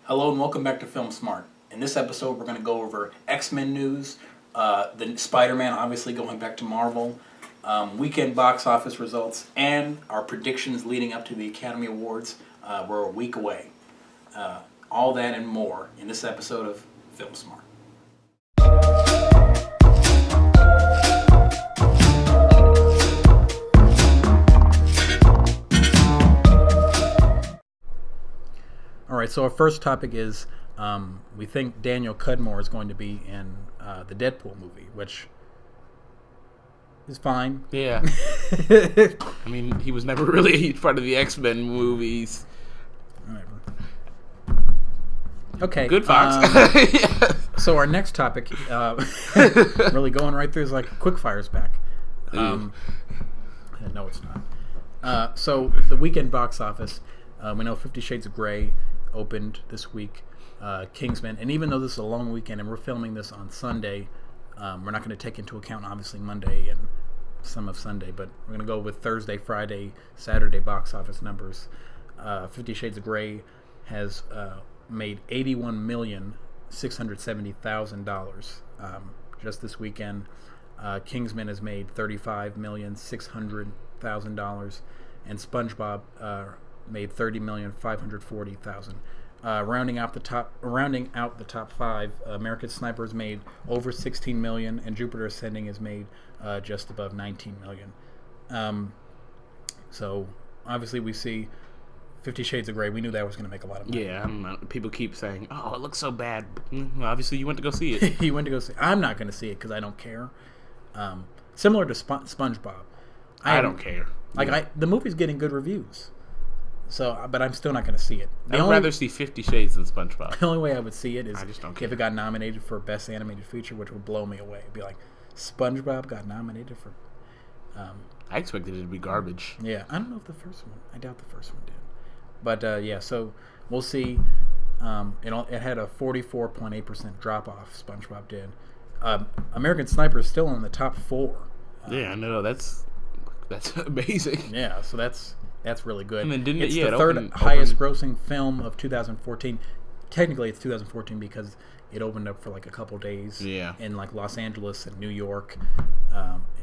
Hello and welcome back to Film Smart. In this episode, we're going to go over X-Men news, the Spider-Man obviously going back to Marvel, weekend box office results, and our predictions leading up to the Academy Awards. We're a week away. All that and more in this episode of Film Smart. All right, so our first topic is we think Daniel Cudmore is going to be in the Deadpool movie, which is fine. Yeah. I mean, he was never really part of the X-Men movies. Whatever. Okay. Good Fox. Yeah. So our next topic, really going right through, is like quickfire's back. No, it's not. So the weekend box office, we know 50 Shades of Grey opened this week, Kingsman, and even though this is a long weekend and we're filming this on Sunday, we're not going to take into account obviously Monday and some of Sunday, but we're going to go with Thursday, Friday, Saturday box office numbers. 50 Shades of Grey has made $81,670,000 just this weekend. Kingsman has made $35,600,000, and SpongeBob made $30,540,000. Rounding out the top five, American Sniper's made over $16 million, and Jupiter Ascending has made just above $19 million. So obviously we see 50 Shades of Grey. We knew that was going to make a lot of money. Yeah, I don't know. People keep saying, "Oh, it looks so bad." Well, obviously, you went to go see it. He went to go see. I'm not going to see it because I don't care. Similar to SpongeBob, I don't care. The movie's getting good reviews. So, but I'm still not going to see it. I'd rather see 50 Shades than SpongeBob. The only way I would see it is I just don't care. If it got nominated for Best Animated Feature, which would blow me away. It'd be like, SpongeBob got nominated for... I expected it to be garbage. Yeah, I don't know if the first one... I doubt the first one did. But, yeah, so we'll see. It had a 44.8% drop-off, SpongeBob did. American Sniper is still in the top 4. Yeah, I know. That's amazing. Yeah, so that's really good. And then didn't it's it, yeah, the it third opened, highest grossing film of 2014. Technically, it's 2014 because it opened up for like a couple days in like Los Angeles and New York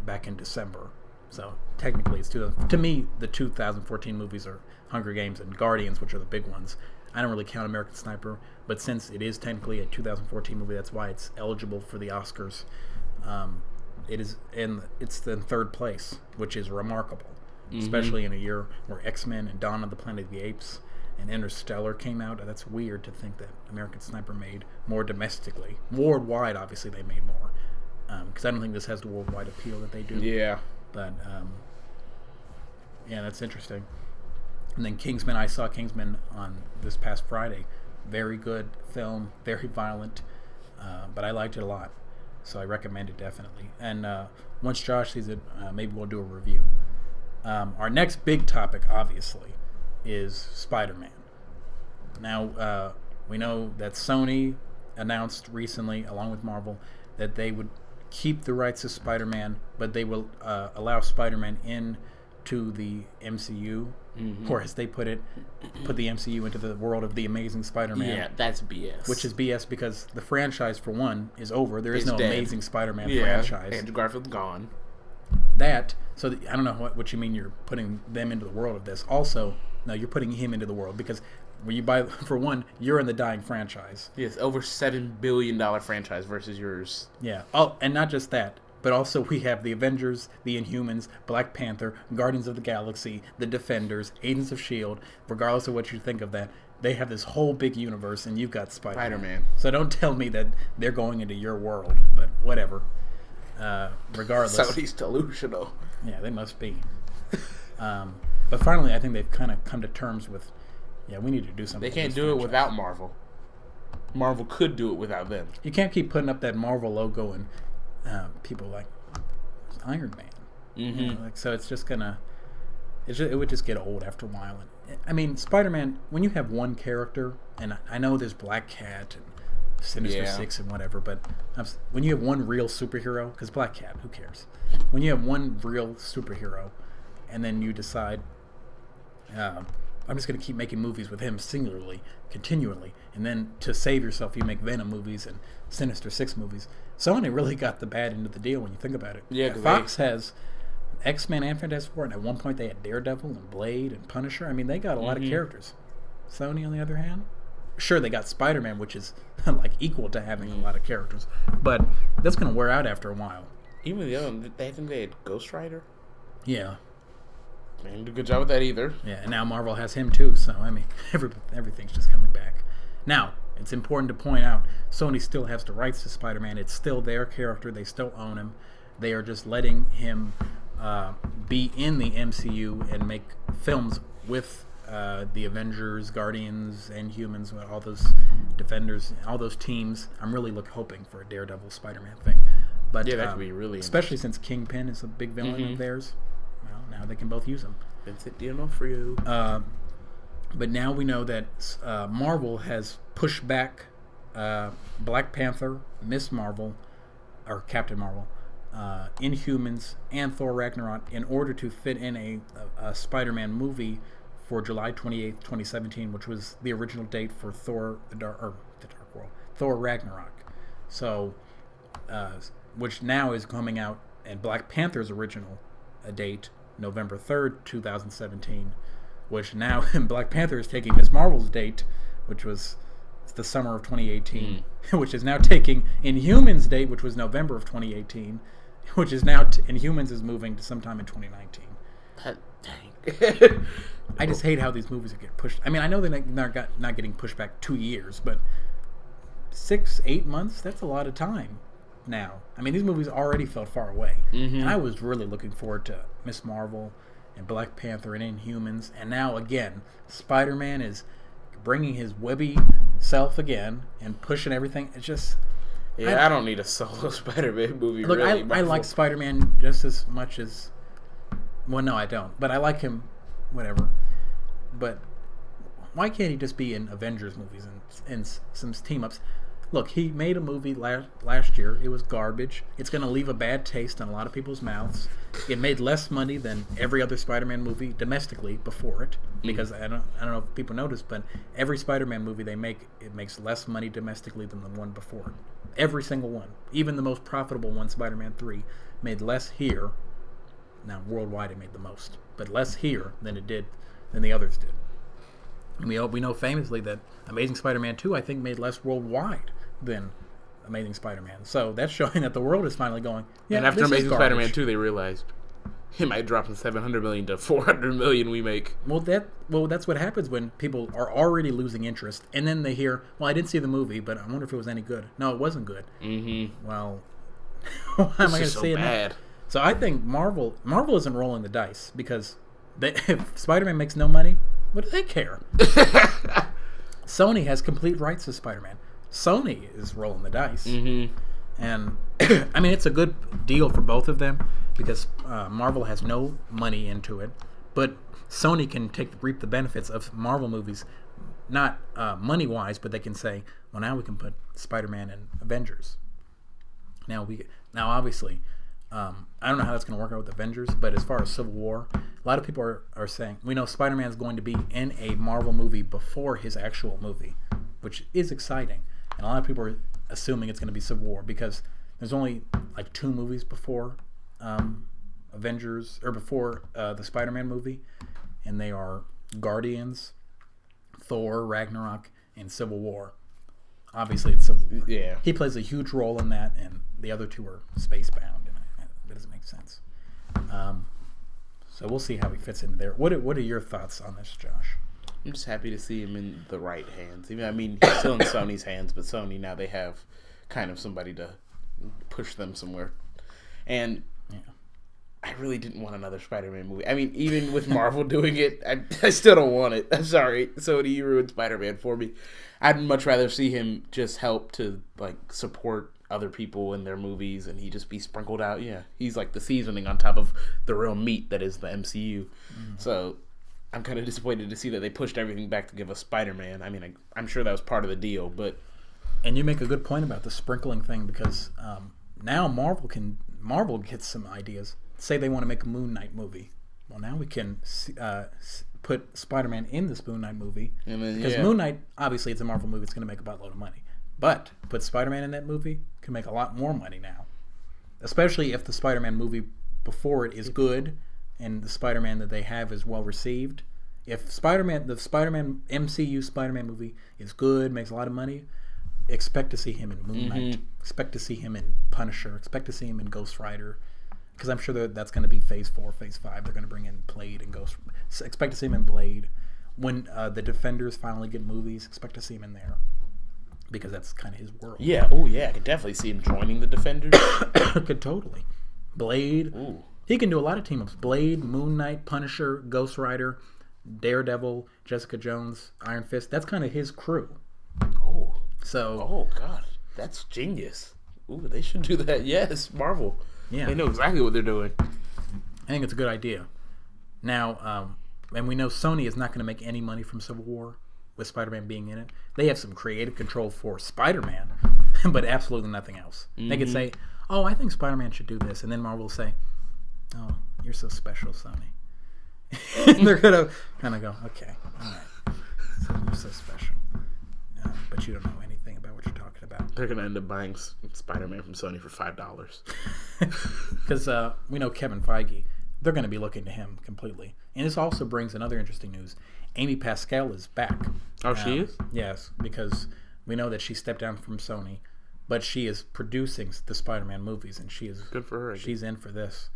back in December. So technically, it's 2000. To me, the 2014 movies are Hunger Games and Guardians, which are the big ones. I don't really count American Sniper, but since it is technically a 2014 movie, that's why it's eligible for the Oscars. It's in third place, which is remarkable. Especially in a year where X-Men and Dawn of the Planet of the Apes and Interstellar came out. That's weird to think that American Sniper made more domestically. Worldwide, obviously, they made more. Because I don't think this has the worldwide appeal that they do. Yeah. But, yeah, that's interesting. And then Kingsman, I saw Kingsman on this past Friday. Very good film, very violent, but I liked it a lot. So I recommend it definitely. And once Josh sees it, maybe we'll do a review. Our next big topic, obviously, is Spider-Man. Now, we know that Sony announced recently, along with Marvel, that they would keep the rights to Spider-Man, but they will allow Spider-Man into the MCU, or as they put it, put the MCU into the world of the Amazing Spider-Man. Yeah, that's BS. Which is BS because the franchise, for one, is over. There is no dead. Amazing Spider-Man franchise. Andrew Garfield's gone. So I don't know what you mean you're putting them into the world of this. Also, no, you're putting him into the world because when you buy, for one, you're in the dying franchise. Yes, over $7 billion franchise versus yours. Yeah. Oh, and not just that, but also we have the Avengers, the Inhumans, Black Panther, Guardians of the Galaxy, the Defenders, Agents of S.H.I.E.L.D., regardless of what you think of that. They have this whole big universe, and you've got Spider-Man. So don't tell me that they're going into your world, but whatever. Regardless. Sony's delusional. Yeah, they must be. But finally, I think they've kind of come to terms with, we need to do something. They can't do it without Marvel. Marvel could do it without them. You can't keep putting up that Marvel logo and people like Iron Man. So it's just gonna, it would just get old after a while. And, I mean, Spider-Man, when you have one character, and I know there's Black Cat and Sinister Six and whatever, but when you have one real superhero, because Black Cat, who cares? When you have one real superhero, and then you decide, I'm just going to keep making movies with him singularly, continually, and then to save yourself, you make Venom movies and Sinister Six movies. Sony really got the bad end of the deal when you think about it. Yeah, Fox has X-Men and Fantastic Four, and at one point they had Daredevil and Blade and Punisher. I mean, they got a lot of characters. Sony, on the other hand, sure, they got Spider-Man, which is like equal to having a lot of characters, but that's going to wear out after a while. Even the other, they think they had Ghost Rider. Yeah, they didn't do a good job with that either. Yeah, and now Marvel has him too. So I mean, everything's just coming back. Now, it's important to point out, Sony still has the rights to Spider-Man. It's still their character. They still own him. They are just letting him be in the MCU and make films with the Avengers, Guardians, and Humans, all those Defenders, all those teams. I'm really hoping for a Daredevil Spider-Man thing. But yeah, that could be really especially since Kingpin is a big villain of theirs. Well, now they can both use him. Vincent D'Onofrio. But now we know that Marvel has pushed back Black Panther, Miss Marvel, or Captain Marvel, Inhumans, and Thor Ragnarok in order to fit in a Spider-Man movie for July 28th, 2017, which was the original date for Thor Ragnarok. So, which now is coming out, and Black Panther's original date, November 3rd, 2017, which now Black Panther is taking Miss Marvel's date, which was the summer of 2018, which is now taking Inhumans' date, which was November of 2018, which is now Inhumans is moving to sometime in 2019. Dang. I just hate how these movies get pushed. I mean, I know they're not getting pushed back 2 years, but 6-8 months, that's a lot of time now. I mean, these movies already felt far away. And I was really looking forward to Miss Marvel and Black Panther and Inhumans. And now, again, Spider-Man is bringing his webby self again and pushing everything. It's just... Yeah, I don't need a solo Spider-Man movie, look, really. I like Spider-Man just as much as... Well, no, I don't. But I like him, whatever. But why can't he just be in Avengers movies and some team-ups? Look, he made a movie last year. It was garbage. It's going to leave a bad taste on a lot of people's mouths. It made less money than every other Spider-Man movie domestically before it. Because I don't know if people noticed, but every Spider-Man movie they make, it makes less money domestically than the one before it. Every single one. Even the most profitable one, Spider-Man 3, made less here. Now, worldwide it made the most. But less here than the others did. And we know famously that Amazing Spider-Man 2, I think, made less worldwide than Amazing Spider-Man. So that's showing that the world is finally going, yeah, and after Amazing Spider-Man 2, they realized it might drop from $700 million to $400 million we make. Well, that's what happens when people are already losing interest, and then they hear, well, I didn't see the movie, but I wonder if it was any good. No, it wasn't good. Well, why am I going to say it? So I think Marvel isn't rolling the dice, because if Spider-Man makes no money, what do they care? Sony has complete rights to Spider-Man. Sony is rolling the dice. And, I mean, it's a good deal for both of them, because Marvel has no money into it, but Sony can reap the benefits of Marvel movies, not money-wise, but they can say, well, now we can put Spider-Man in Avengers. Now, obviously... I don't know how that's going to work out with Avengers, but as far as Civil War, a lot of people are saying, we know Spider-Man is going to be in a Marvel movie before his actual movie, which is exciting. And a lot of people are assuming it's going to be Civil War, because there's only like 2 movies before Avengers, or before the Spider-Man movie, and they are Guardians, Thor, Ragnarok, and Civil War. Obviously, it's Civil War. Yeah. He plays a huge role in that, and the other 2 are space-bound. That doesn't make sense. So we'll see how he fits into there. What are your thoughts on this, Josh? I'm just happy to see him in the right hands. I mean, he's still in Sony's hands, but Sony, now they have kind of somebody to push them somewhere. And I really didn't want another Spider-Man movie. I mean, even with Marvel doing it, I still don't want it. I'm sorry. Sony, you ruined Spider-Man for me. I'd much rather see him just help to like support other people in their movies, and he just be sprinkled out. Yeah, he's like the seasoning on top of the real meat that is the MCU. So I'm kind of disappointed to see that they pushed everything back to give us Spider-Man. I mean, I'm sure that was part of the deal, but... And you make a good point about the sprinkling thing, because now Marvel gets some ideas. Say they want to make a Moon Knight movie. Well, now we can put put Spider-Man in this Moon Knight movie. Because yeah. Moon Knight, obviously, it's a Marvel movie. It's going to make a buttload of money. But put Spider-Man in that movie, can make a lot more money now. Especially if the Spider-Man movie before it is good and the Spider-Man that they have is well received. If the Spider-Man MCU Spider-Man movie is good, makes a lot of money, expect to see him in Moon Knight. Expect to see him in Punisher. Expect to see him in Ghost Rider. Because I'm sure that's going to be Phase 4, Phase 5. They're going to bring in Blade and Ghost. Expect to see him in Blade. When the Defenders finally get movies, expect to see him in there. Because that's kind of his world. Yeah. Oh, yeah. I could definitely see him joining the Defenders. Could totally. Blade. Ooh. He can do a lot of team-ups. Blade, Moon Knight, Punisher, Ghost Rider, Daredevil, Jessica Jones, Iron Fist. That's kind of his crew. Oh. So. Oh, God. That's genius. Ooh, they should do that. Yes, Marvel. Yeah. They know exactly what they're doing. I think it's a good idea. Now, and we know Sony is not going to make any money from Civil War with Spider-Man being in it. They have some creative control for Spider-Man, but absolutely nothing else. They could say, oh, I think Spider-Man should do this. And then Marvel will say, oh, you're so special, Sony. And they're going to kind of go, okay, all right. So you're so special. But you don't know anything about what you're talking about. They're going to end up buying Spider-Man from Sony for $5. Because we know Kevin Feige, they're going to be looking to him completely. And this also brings another interesting news. Amy Pascal is back. Oh, she is? Yes, because we know that she stepped down from Sony, but she is producing the Spider-Man movies, and she is good for her. She's in for this.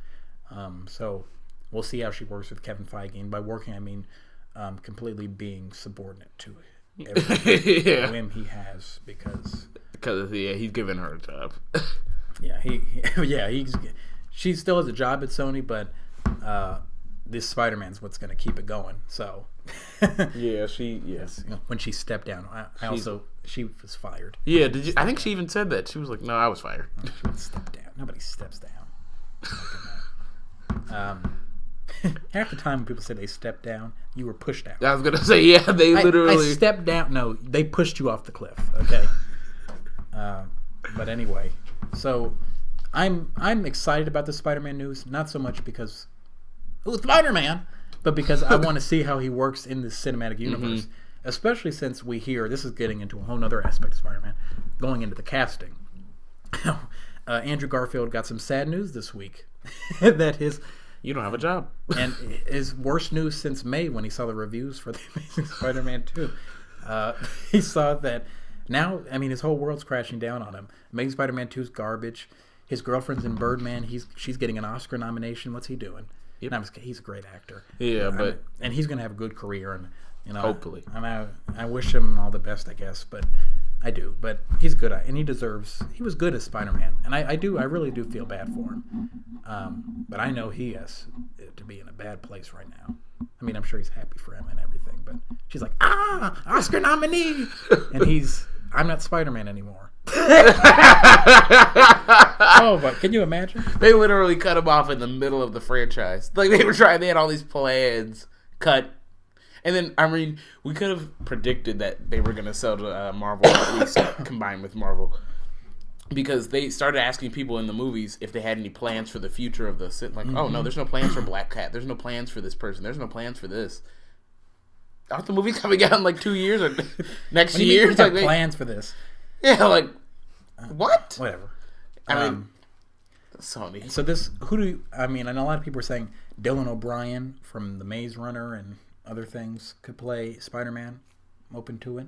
So we'll see how she works with Kevin Feige. And by working, I mean completely being subordinate to every whim he has, because he's giving her a job. She still has a job at Sony, but this Spider-Man's what's going to keep it going. So when she stepped down, she was fired. Yeah, I think she even said that. She was like, "No, I was fired." She didn't step down. Nobody steps down. Half the time when people say they stepped down, you were pushed out. I was gonna say, yeah, they literally I stepped down. No, they pushed you off the cliff. Okay. But anyway, so I'm excited about the Spider-Man news. Not so much because Spider-Man, but because I want to see how he works in this cinematic universe. Especially since we hear, this is getting into a whole other aspect of Spider-Man, going into the casting. Andrew Garfield got some sad news this week that you don't have a job. And his worst news since May, when he saw the reviews for The Amazing Spider-Man 2. He saw that now, I mean, his whole world's crashing down on him. Amazing Spider-Man 2's garbage. His girlfriend's in Birdman. She's getting an Oscar nomination. What's he doing? Yep. No, he's a great actor. Yeah, and he's going to have a good career. And hopefully. I wish him all the best, I guess, but I do. But he's good, and he was good as Spider-Man, and I really do feel bad for him. But I know he has to be in a bad place right now. I mean, I'm sure he's happy for Emma and everything, but she's like, Oscar nominee, and I'm not Spider-Man anymore. Oh, but can you imagine? They literally cut him off in the middle of the franchise. Like they had all these plans cut. And then, I mean, we could have predicted that they were going to sell to Marvel, at least combined with Marvel. Because they started asking people in the movies if they had any plans for the future of the... Like, oh, no, there's no plans for Black Cat. There's no plans for this person. There's no plans for this. Aren't the movies coming out in like 2 years or next year? It's like plans for this. Yeah, like, what? Whatever. I mean, Sony. So I know a lot of people are saying Dylan O'Brien from The Maze Runner and other things could play Spider-Man. I'm open to it.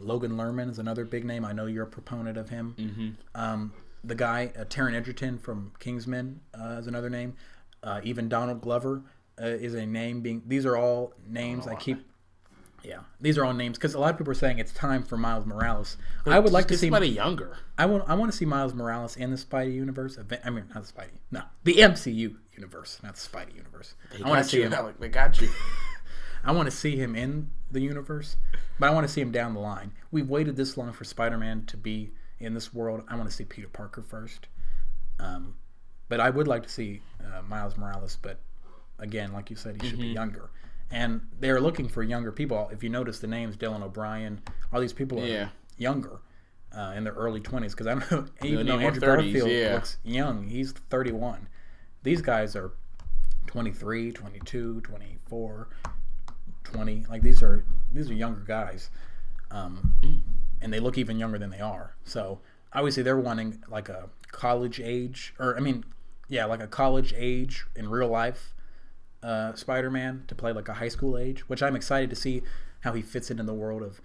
Logan Lerman is another big name. I know you're a proponent of him. The guy Taron Egerton from Kingsman is another name. Even Donald Glover is a name. These are all names these are all names because a lot of people are saying it's time for Miles Morales. I would like to see somebody younger. I want to see Miles Morales in the Spidey universe. I mean, not the Spidey. No, the MCU universe, not the Spidey universe. I want to see him. They got you. I want to see him in the universe, but I want to see him down the line. We've waited this long for Spider-Man to be in this world. I want to see Peter Parker first. But I would like to see Miles Morales, but again, like you said, he should be younger. And they're looking for younger people. If you notice the names, Dylan O'Brien, all these people are younger, in their early 20s. Because I don't know, even though Andrew Garfield looks young, he's 31. These guys are 23, 22, 24. 20. Like these are younger guys, and they look even younger than they are. So obviously they're wanting like a college age, like a college age in real life Spider-Man to play like a high school age, which I'm excited to see how he fits into the world of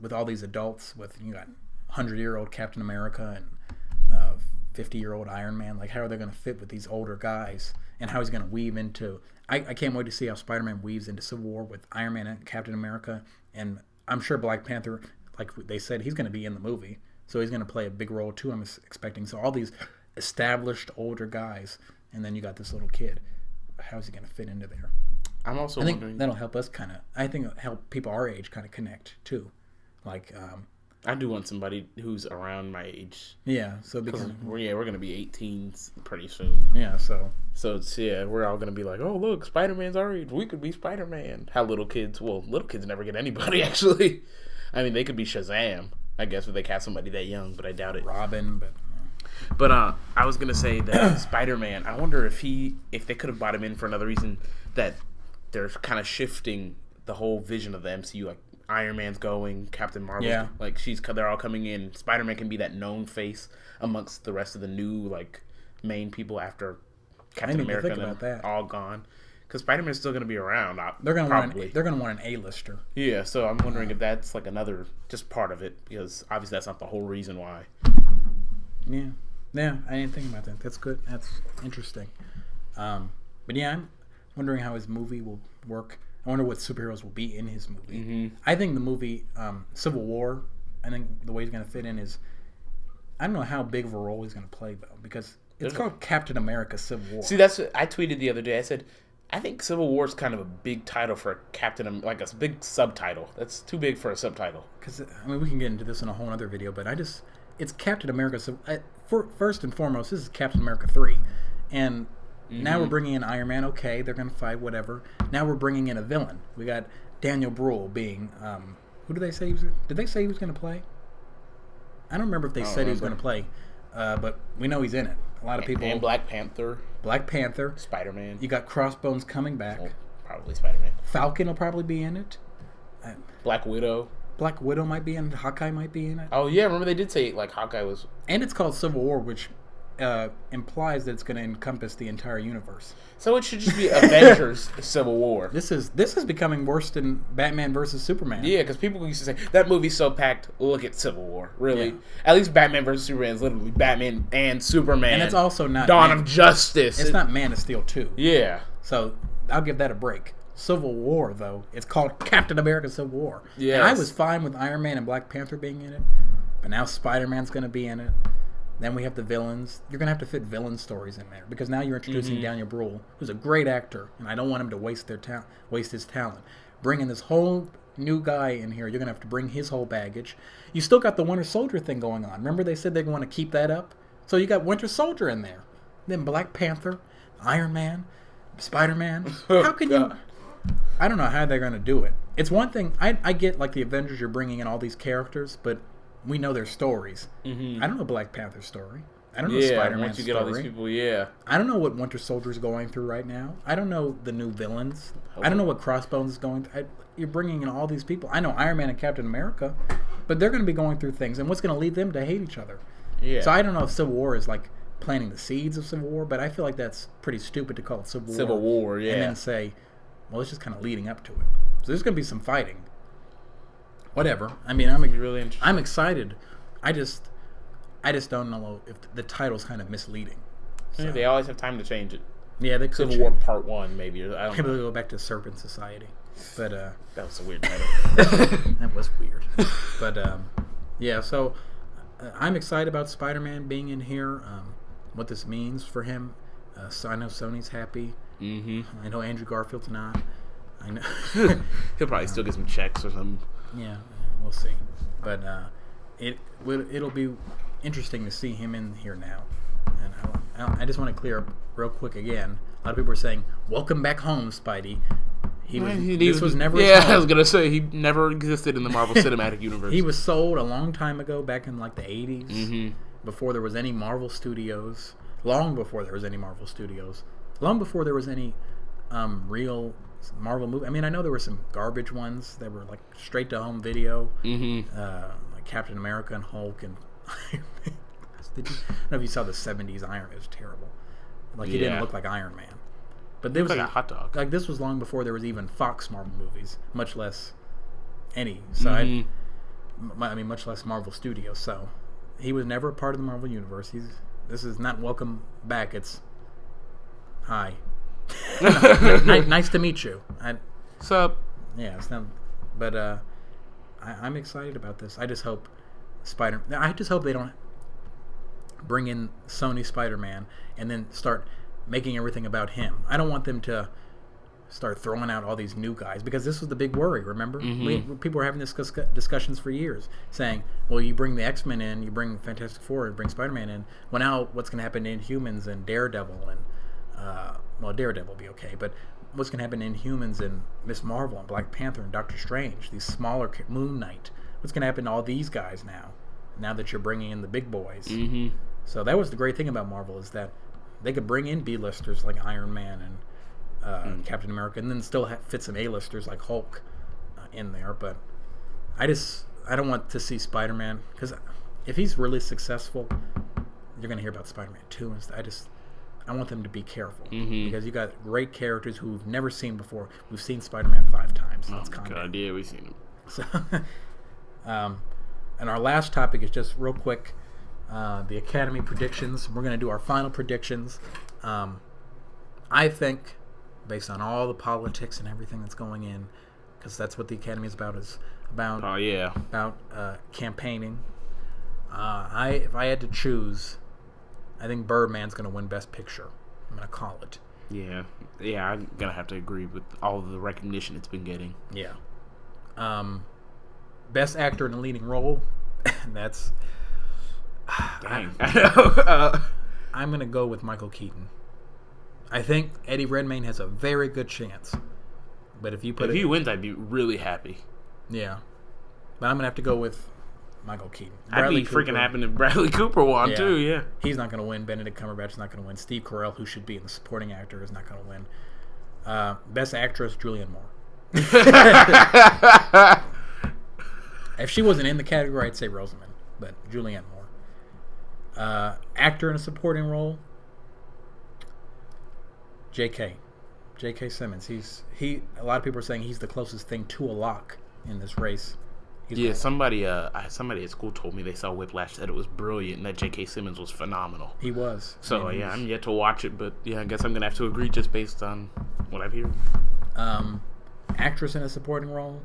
with all these adults. With you got 100-year-old Captain America and 50-year-old Iron Man. Like how are they going to fit with these older guys, and how he's going to weave into. I can't wait to see how Spider-Man weaves into Civil War with Iron Man and Captain America, and I'm sure Black Panther, like they said, he's going to be in the movie, so he's going to play a big role too. I'm expecting. So all these established older guys, and then you got this little kid. How's he going to fit into there? I'm also wondering. That'll help us kind of. I think it'll help people our age kind of connect too. Like, I do want somebody who's around my age. Yeah, so because we're going to be 18 pretty soon. Yeah, so it's we're all going to be like, oh look, Spider-Man's our age. We could be Spider-Man. How little kids never get anybody actually. I mean, they could be Shazam, I guess, if they cast somebody that young, but I doubt it. Robin, But I was gonna say that Spider-Man. I wonder if they could have brought him in for another reason, that they're kind of shifting the whole vision of the MCU. Like Iron Man's going, Captain Marvel, they're all coming in. Spider-Man can be that known face amongst the rest of the new like main people after Captain America and them all gone. Because Spider-Man's still gonna be around. They're gonna want an A-lister. Yeah, so I'm wondering if that's like another just part of it, because obviously that's not the whole reason why. Yeah, I didn't think about that. That's good. That's interesting. But yeah, I'm wondering how his movie will work. I wonder what superheroes will be in his movie. Mm-hmm. I think the movie Civil War, I think the way he's going to fit in is, I don't know how big of a role he's going to play, though, because it's called Captain America Civil War. See, that's what I tweeted the other day. I said, I think Civil War is kind of a big title for a Captain, like a big subtitle. That's too big for a subtitle. Because, we can get into this in a whole other video, but it's Captain America. So, first and foremost, this is Captain America 3. And now we're bringing in Iron Man. Okay, they're going to fight, whatever. Now we're bringing in a villain. We got Daniel Bruhl being... who did they say he was... Did they say he was going to play? I don't remember if they said he was going to play. But we know he's in it. A lot of people... And Black Panther. Spider-Man. You got Crossbones coming back. Well, probably Spider-Man. Falcon will probably be in it. Black Widow might be in it. Hawkeye might be in it. Oh, yeah. Remember they did say, like, Hawkeye was... And it's called Civil War, which implies that it's going to encompass the entire universe. So it should just be Avengers Civil War. This is becoming worse than Batman versus Superman. Yeah, because people used to say, that movie's so packed, look at Civil War. Really? Yeah. At least Batman versus Superman is literally Batman and Superman. And it's also not... Dawn of Justice. It's not Man of Steel 2. Yeah. So I'll give that a break. Civil War, though, it's called Captain America Civil War. Yeah, and I was fine with Iron Man and Black Panther being in it, but now Spider-Man's going to be in it. Then we have the villains. You're going to have to fit villain stories in there, because now you're introducing Daniel Bruhl, who's a great actor, and I don't want him to waste his talent. Bringing this whole new guy in here, you're going to have to bring his whole baggage. You still got the Winter Soldier thing going on. Remember they said they want to keep that up? So you got Winter Soldier in there. Then Black Panther, Iron Man, Spider-Man. How can you... I don't know how they're going to do it. It's one thing, I get like the Avengers, you're bringing in all these characters, but we know their stories. I don't know Black Panther's story. I don't know Spider-Man's once you get all these people, I don't know what Winter Soldier's going through right now. I don't know the new villains. I don't know what Crossbones is going through. You're bringing in all these people. I know Iron Man and Captain America, but they're going to be going through things, and what's going to lead them to hate each other? Yeah. So I don't know if Civil War is like planting the seeds of Civil War, but I feel like that's pretty stupid to call it Civil War. Civil War, yeah. And then say, well, it's just kind of leading up to it. So there's going to be some fighting. Whatever. I mean, I'm excited. I just don't know if the title's kind of misleading. So. Yeah, they always have time to change it. Yeah, they could. Civil War Part 1, maybe. I don't know. Maybe they'll go back to Serpent Society. But that was a weird title. That was weird. But yeah, so I'm excited about Spider-Man being in here. What this means for him. So I know Sony's happy. I know Andrew Garfield's not. I know he'll probably still get some checks or something. Yeah, we'll see. But it'll be interesting to see him in here now. And I just want to clear up real quick again. A lot of people are saying, "Welcome back home, Spidey." This was never. Yeah, I was gonna say he never existed in the Marvel Cinematic Universe. He was sold a long time ago, back in like the 80s, before there was any Marvel Studios. Long before there was any Marvel Studios. Long before there was any real Marvel movie. I mean, I know there were some garbage ones that were like straight to home video, like Captain America and Hulk and Iron Man. I don't know if you saw the '70s Iron Man. It was terrible. Like he didn't look like Iron Man. But there was like a hot dog. Like this was long before there was even Fox Marvel movies, much less any. So much less Marvel Studios. So he was never a part of the Marvel universe. This is not welcome back. It's hi. Nice to meet you. What's up? Yeah, it's not. But I'm excited about this. I just hope I just hope they don't bring in Sony Spider-Man and then start making everything about him. I don't want them to start throwing out all these new guys, because this was the big worry, remember? People were having this discussions for years, saying, well, you bring the X-Men in, you bring Fantastic Four, you bring Spider-Man in, well, now what's going to happen to Inhumans and Daredevil and, Daredevil will be okay, but what's going to happen to Inhumans and Miss Marvel and Black Panther and Doctor Strange, these smaller, Moon Knight, what's going to happen to all these guys now that you're bringing in the big boys? So that was the great thing about Marvel, is that they could bring in B-listers like Iron Man and Captain America, and then still fit some A-listers like Hulk in there. But I don't want to see Spider-Man, because if he's really successful, you're going to hear about Spider-Man 2 and stuff. I want them to be careful, because you got great characters who we've never seen before. We've seen Spider-Man 5 times. Oh my God, yeah, we've seen him. So, and our last topic is just real quick. The Academy predictions. We're going to do our final predictions. I think, based on all the politics and everything that's going in, because that's what the Academy is about campaigning. If I had to choose, I think Birdman's going to win Best Picture. I'm going to call it. Yeah, I'm going to have to agree with all of the recognition it's been getting. Yeah. Best Actor in a Leading Role. That's... Dang. I know. I'm going to go with Michael Keaton. I think Eddie Redmayne has a very good chance. But if he wins, I'd be really happy. Yeah. But I'm going to have to go with Michael Keaton. I'd be freaking happy if Bradley Cooper won, too, yeah. He's not going to win. Benedict Cumberbatch is not going to win. Steve Carell, who should be in the supporting actor, is not going to win. Best Actress, Julianne Moore. If she wasn't in the category, I'd say Rosamund. But Julianne Moore. Actor in a supporting role, J.K. Simmons. A lot of people are saying he's the closest thing to a lock in this race. Somebody at school told me they saw Whiplash, said it was brilliant, and that J.K. Simmons was phenomenal. He was. So I'm yet to watch it, but I guess I'm gonna have to agree just based on what I've heard. Actress in a supporting role.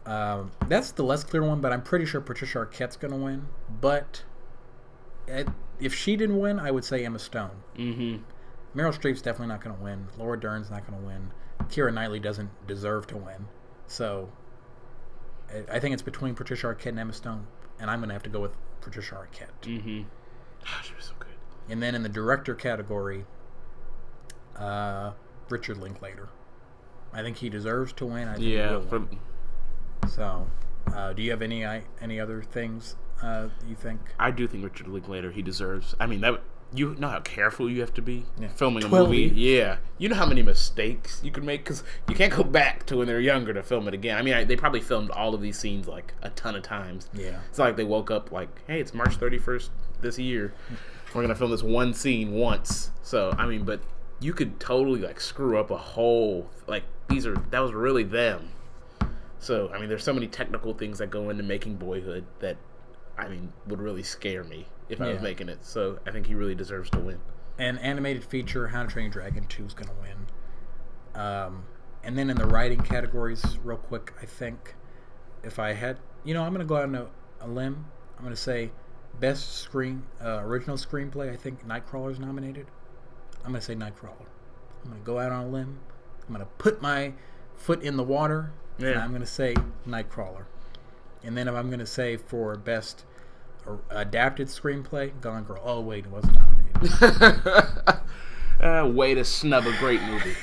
That's the less clear one, but I'm pretty sure Patricia Arquette's gonna win. But if she didn't win, I would say Emma Stone. Meryl Streep's definitely not going to win. Laura Dern's not going to win. Keira Knightley doesn't deserve to win. So I think it's between Patricia Arquette and Emma Stone, and I'm going to have to go with Patricia Arquette. She was so good. And then in the director category, Richard Linklater. I think he deserves to win. I think he will win. So, do you have any other things you think? I do think Richard Linklater, he deserves. I mean, you know how careful you have to be filming a 12 movie. years. Yeah, you know how many mistakes you could make, because you can't go back to when they're younger to film it again. I mean, they probably filmed all of these scenes like a ton of times. Yeah, it's not like they woke up like, hey, it's March 31st this year. We're gonna film this one scene once. So I mean, but you could totally like screw up a whole that was really them. So, I mean, there's so many technical things that go into making Boyhood that, I mean, would really scare me if I was making it. So, I think he really deserves to win. And animated feature, How to Train Your Dragon 2 is going to win. And then in the writing categories, real quick, I think if I had... I'm going to go out on a limb. I'm going to say best original screenplay, I think Nightcrawler's nominated. I'm going to say Nightcrawler. I'm going to go out on a limb. I'm going to put my foot in the water. Yeah. And I'm going to say Nightcrawler. And then if I'm going to say for best adapted screenplay, Gone Girl. Oh, wait, it wasn't nominated. Way to snub a great movie.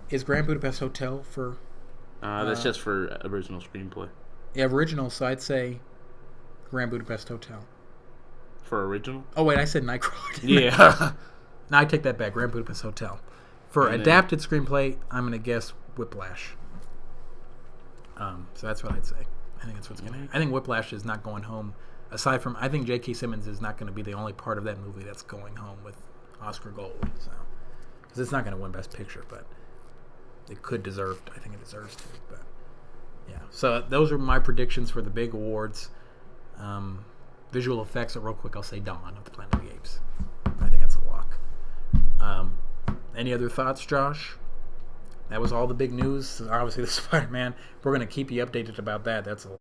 Is Grand Budapest Hotel for... that's just for original screenplay. Yeah, original, so I'd say Grand Budapest Hotel. For original? Oh, wait, I said Nightcrawler. Yeah. No, I take that back. Grand Budapest Hotel. For adapted screenplay, I'm going to guess Whiplash. So that's what I'd say. I think that's what's going to happen. I think Whiplash is not going home. Aside from, I think J.K. Simmons is not going to be the only part of that movie that's going home with Oscar Gold. So, because it's not going to win Best Picture, but it could deserve. I think it deserves to. But yeah. So those are my predictions for the big awards. Visual effects. Real quick, I'll say Dawn of the Planet of the Apes. I think that's a lock. Any other thoughts, Josh? That was all the big news. Obviously, the Spider-Man. We're going to keep you updated about that. That's a